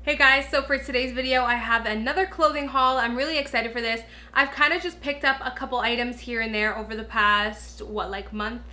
Hey guys, so for today's video I have another clothing haul. I'm really excited for this. I've kind of just picked up a couple items here and there over the past, month?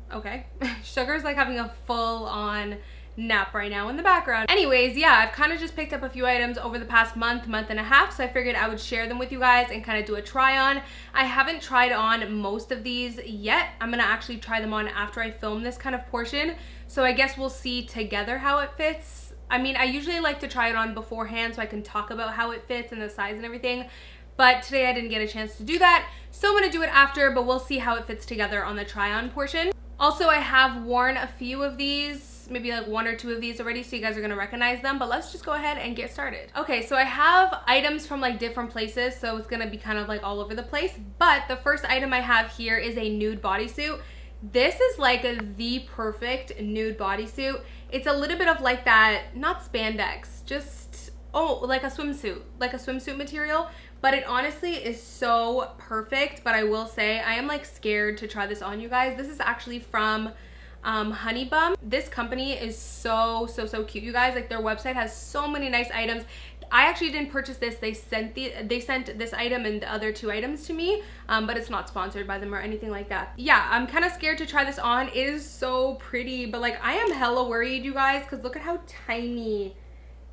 Okay. Sugar's like having a full-on nap right now in the background. Anyways, yeah, I've kind of just picked up a few items over the past month and a half, so I figured I would share them with you guys and kind of do a try on. I haven't tried on most of these yet. I'm gonna actually try them on after I film this kind of portion, so I guess we'll see together how it fits. I mean, I usually like to try it on beforehand so I can talk about how it fits and the size and everything, but today I didn't get a chance to do that, so I'm gonna do it after, but we'll see how it fits together on the try on portion. Also, I have worn a few of these, maybe like one or two of these already, so you guys are gonna recognize them, but let's just go ahead and get started. Okay, so I have items from like different places, so it's gonna be kind of like all over the place, but the first item I have here is a nude bodysuit. This is like the perfect nude bodysuit. It's a little bit of like that, not spandex, just, like a swimsuit material, but it honestly is so perfect. But I will say, I am like scared to try this on, you guys. This is actually from Honey Bum. This company is so cute, you guys. Like, their website has so many nice items. I actually didn't purchase this. They sent this item and the other two items to me, but it's not sponsored by them or anything like that. Yeah, I'm kind of scared to try this on. It is so pretty, but like I am hella worried, you guys, because look at how tiny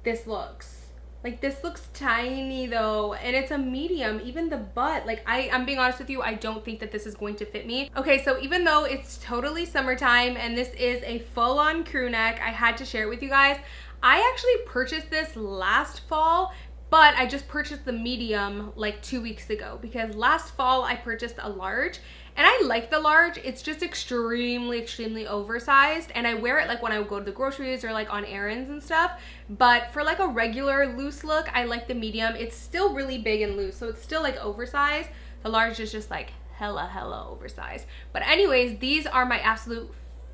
this looks. Like, this looks tiny though, and it's a medium. Even the butt, like I'm being honest with you, I don't think that this is going to fit me. Okay, so even though it's totally summertime and this is a full-on crew neck, I had to share it with you guys. I actually purchased this last fall, but I just purchased the medium like 2 weeks ago because last fall I purchased a large, and I like the large. It's just extremely oversized, and I wear it like when I go to the groceries or like on errands and stuff. But for like a regular loose look, I like the medium. It's still really big and loose, so it's still like oversized. The large is just like hella oversized. But anyways, these are my absolute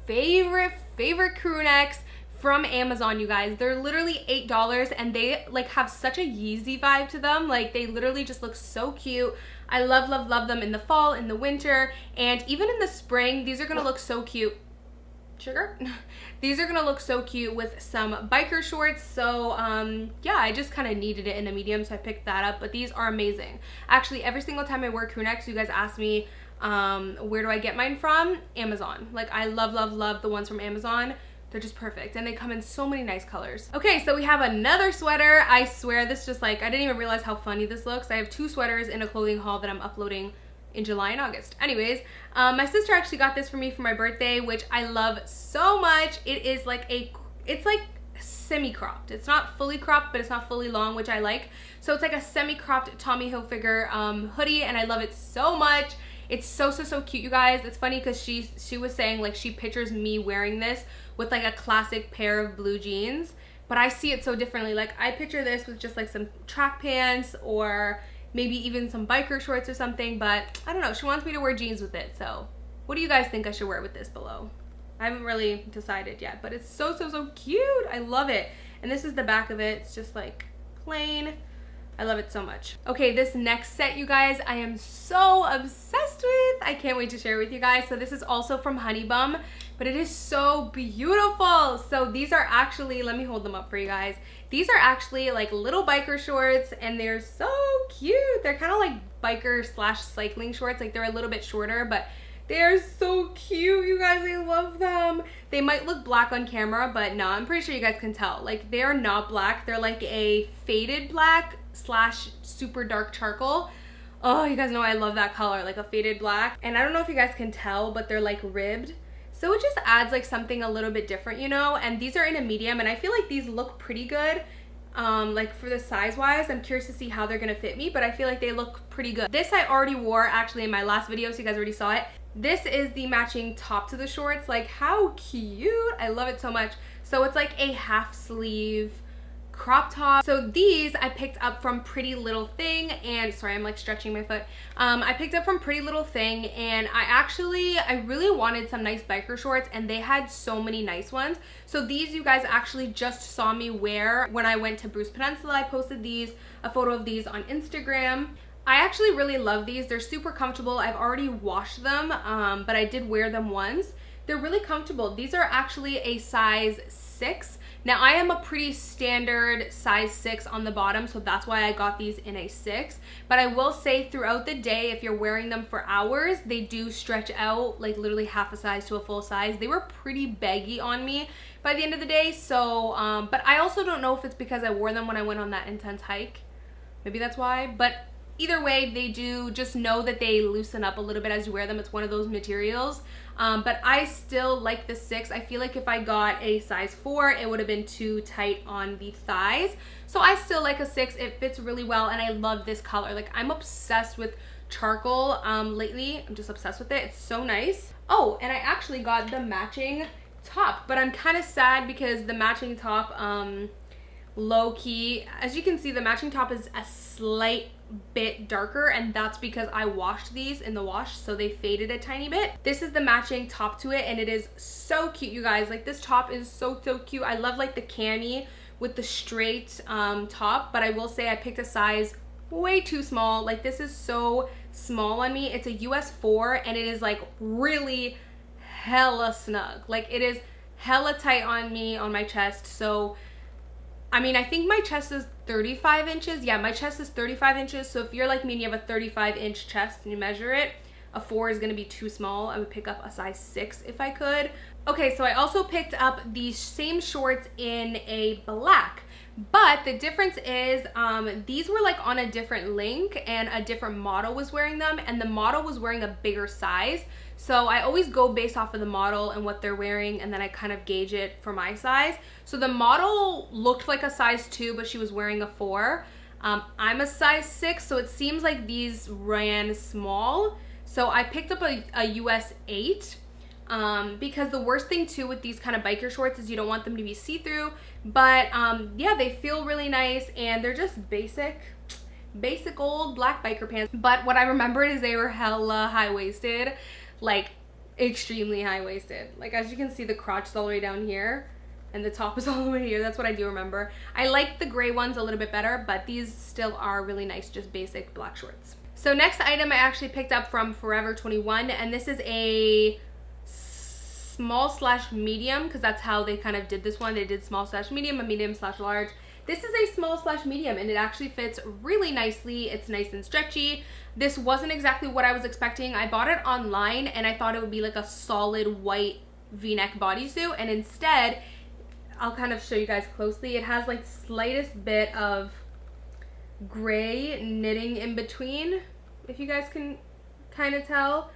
favorite crew necks from Amazon, you guys. They're literally $8, and they like have such a Yeezy vibe to them. Like, they literally just look so cute. I love them in the fall, in the winter, and even in the spring. These are gonna look so cute. Sugar? These are gonna look so cute with some biker shorts. So yeah, I just kind of needed it in a medium, so I picked that up. But these are amazing. Actually, every single time I wear crew necks, you guys ask me where do I get mine from? Amazon. Like, I love the ones from Amazon. They're just perfect, and they come in so many nice colors. Okay, so we have another sweater. I swear, this just like, I didn't even realize how funny this looks. I have two sweaters in a clothing haul that I'm uploading in July and August. Anyways, my sister actually got this for me for my birthday, which I love so much. It is like it's like semi-cropped. It's not fully cropped, but it's not fully long, which I like. So it's like a semi-cropped Tommy Hilfiger hoodie, and I love it so much. It's so cute, you guys. It's funny because she was saying like she pictures me wearing this with like a classic pair of blue jeans, but I see it so differently. Like, I picture this with just like some track pants or maybe even some biker shorts or something, but I don't know. She wants me to wear jeans with it. So what do you guys think I should wear with this below? I haven't really decided yet, but it's so cute. I love it. And this is the back of it. It's just like plain. I love it so much. Okay, this next set, you guys, I am so obsessed with. I can't wait to share with you guys. So this is also from Honey Bum, but it is so beautiful. So these are actually, let me hold them up for you guys. These are actually like little biker shorts, and they're so cute. They're kind of like biker / cycling shorts. Like, they're a little bit shorter, but they're so cute, you guys. I love them. They might look black on camera, but no, I'm pretty sure you guys can tell. Like, they are not black. They're like a faded black / super dark charcoal. Oh, you guys know I love that color, like a faded black. And I don't know if you guys can tell, but they're like ribbed. So it just adds like something a little bit different, you know? And these are in a medium, and I feel like these look pretty good. Like, for the size wise, I'm curious to see how they're gonna fit me, but I feel like they look pretty good. This I already wore actually in my last video, so you guys already saw it. This is the matching top to the shorts. Like, how cute. I love it so much. So it's like a half sleeve crop top. So these I picked up from Pretty Little Thing, and sorry, I'm like stretching my foot. I picked up from Pretty Little Thing, and I really wanted some nice biker shorts, and they had so many nice ones. So these you guys actually just saw me wear when I went to Bruce Peninsula. I posted a photo of these on Instagram. I actually really love these. They're super comfortable. I've already washed them, but I did wear them once. They're really comfortable. These are actually a size 6. Now I am a pretty standard size 6 on the bottom, so that's why I got these in a 6. But I will say throughout the day, if you're wearing them for hours, they do stretch out like literally half a size to a full size. They were pretty baggy on me by the end of the day, so but I also don't know if it's because I wore them when I went on that intense hike. Maybe that's why. But either way, they do, just know that they loosen up a little bit as you wear them. It's one of those materials. But I still like the 6. I feel like if I got a size 4, it would have been too tight on the thighs. So I still like a 6. It fits really well, and I love this color. Like, I'm obsessed with charcoal lately. I'm just obsessed with it. It's so nice. Oh, and I actually got the matching top, but I'm kind of sad because the matching top, low key, as you can see, the matching top is a slight bit darker, and that's because I washed these in the wash, so they faded a tiny bit. This is the matching top to it, and it is so cute, you guys. Like, this top is so cute. I love like the cami with the straight top, but I will say I picked a size way too small. Like, this is so small on me. It's a US 4, and it is like really hella snug. Like, it is hella tight on me on my chest. So I mean, I think my chest is 35 inches. Yeah, my chest is 35 inches. So if you're like me and you have a 35-inch chest and you measure it, a 4 is gonna be too small. I would pick up a size 6 if I could. Okay, so I also picked up these same shorts in a black. But the difference is these were like on a different link, and a different model was wearing them, and the model was wearing a bigger size. So I always go based off of the model and what they're wearing, and then I kind of gauge it for my size. So the model looked like a size 2, but she was wearing a 4. I'm a size 6, so it seems like these ran small. So I picked up a US 8. Because the worst thing too with these kind of biker shorts is you don't want them to be see-through, but yeah, they feel really nice, and they're just basic old black biker pants. But what I remembered is they were hella high-waisted, like extremely high-waisted. Like, as you can see, the crotch is all the way down here and the top is all the way here. That's what I do remember. I like the gray ones a little bit better, but these still are really nice, just basic black shorts. So next item I actually picked up from Forever 21, and this is a small/medium, because that's how they kind of did this one. They did small/medium, a medium/large. This is a small/medium, and it actually fits really nicely. It's nice and stretchy. This wasn't exactly what I was expecting. I bought it online and I thought it would be like a solid white v-neck bodysuit, and instead, I'll kind of show you guys closely, it has like slightest bit of gray knitting in between, if you guys can kind of tell.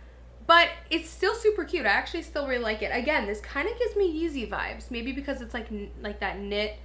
But it's still super cute. I actually still really like it. Again, this kind of gives me Yeezy vibes. Maybe because it's like that knit,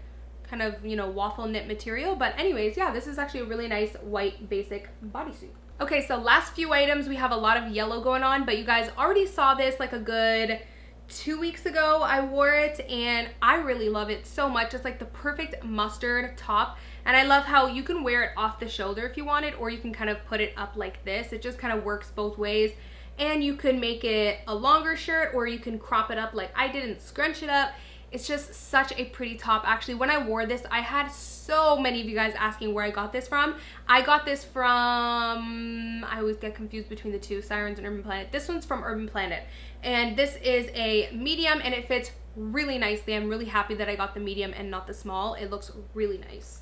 kind of, you know, waffle knit material. But anyways, yeah, this is actually a really nice white basic bodysuit. Okay, so last few items, we have a lot of yellow going on, but you guys already saw this like a good 2 weeks ago. I wore it and I really love it so much. It's like the perfect mustard top. And I love how you can wear it off the shoulder if you want it, or you can kind of put it up like this. It just kind of works both ways. And you can make it a longer shirt, or you can crop it up like I did and scrunch it up. It's just such a pretty top. Actually, when I wore this, I had so many of you guys asking where I got this from. I got this from, I always get confused between the two, Sirens and Urban Planet. This one's from Urban Planet. And this is a medium, and it fits really nicely. I'm really happy that I got the medium and not the small. It looks really nice.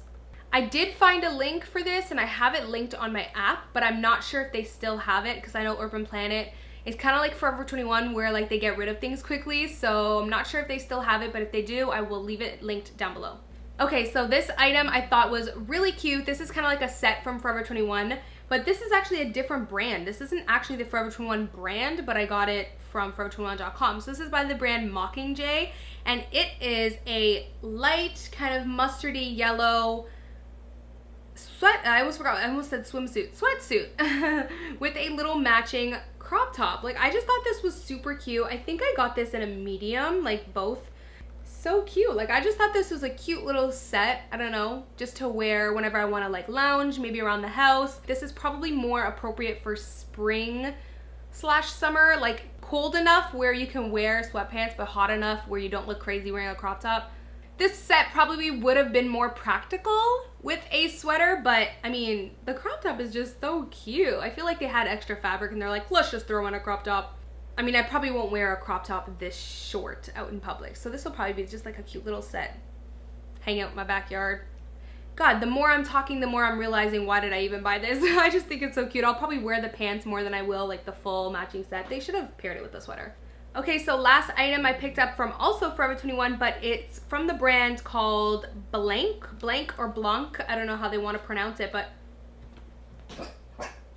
I did find a link for this, and I have it linked on my app, but I'm not sure if they still have it, because I know Urban Planet is kind of like Forever 21, where like they get rid of things quickly. So I'm not sure if they still have it, but if they do, I will leave it linked down below. Okay, so this item I thought was really cute. This is kind of like a set from Forever 21, but this is actually a different brand. This isn't actually the Forever 21 brand, but I got it from forever21.com. So this is by the brand Mockingjay, and it is a light kind of mustardy yellow I almost said sweatsuit with a little matching crop top. Like, I just thought this was super cute. I think I got this in a medium, like both. So cute. Like, I just thought this was a cute little set, I don't know, just to wear whenever I want to like lounge, maybe around the house. This is probably more appropriate for spring/summer, like cold enough where you can wear sweatpants, but hot enough where you don't look crazy wearing a crop top. This set probably would have been more practical with a sweater, but I mean, the crop top is just so cute. I feel like they had extra fabric and they're like, let's just throw in a crop top. I mean, I probably won't wear a crop top this short out in public. So this will probably be just like a cute little set. Hang out in my backyard. God, the more I'm talking, the more I'm realizing why did I even buy this? I just think it's so cute. I'll probably wear the pants more than I will like the full matching set. They should have paired it with the sweater. Okay, so last item I picked up from also Forever 21, but it's from the brand called Blank or Blanc. I don't know how they want to pronounce it, but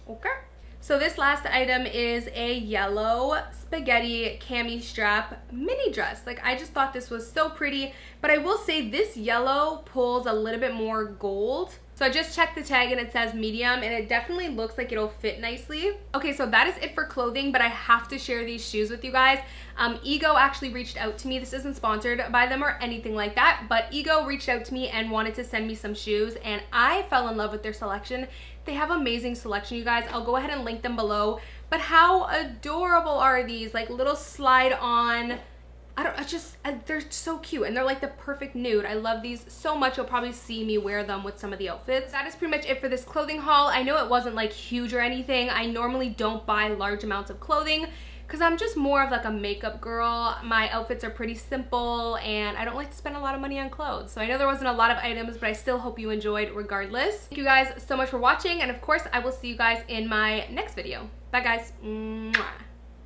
okay. So this last item is a yellow spaghetti cami strap mini dress. Like, I just thought this was so pretty, but I will say this yellow pulls a little bit more gold. So I just checked the tag and it says medium, and it definitely looks like it'll fit nicely. Okay, so that is it for clothing, but I have to share these shoes with you guys. Ego actually reached out to me. This isn't sponsored by them or anything like that, but Ego reached out to me and wanted to send me some shoes, and I fell in love with their selection. They have amazing selection, you guys. I'll go ahead and link them below. But how adorable are these? Like little slide on. They're so cute, and they're like the perfect nude. I love these so much. You'll probably see me wear them with some of the outfits. That is pretty much it for this clothing haul. I know it wasn't like huge or anything. I normally don't buy large amounts of clothing because I'm just more of like a makeup girl. My outfits are pretty simple, and I don't like to spend a lot of money on clothes. So I know there wasn't a lot of items, but I still hope you enjoyed regardless. Thank you guys so much for watching, and of course I will see you guys in my next video. Bye guys. Mwah.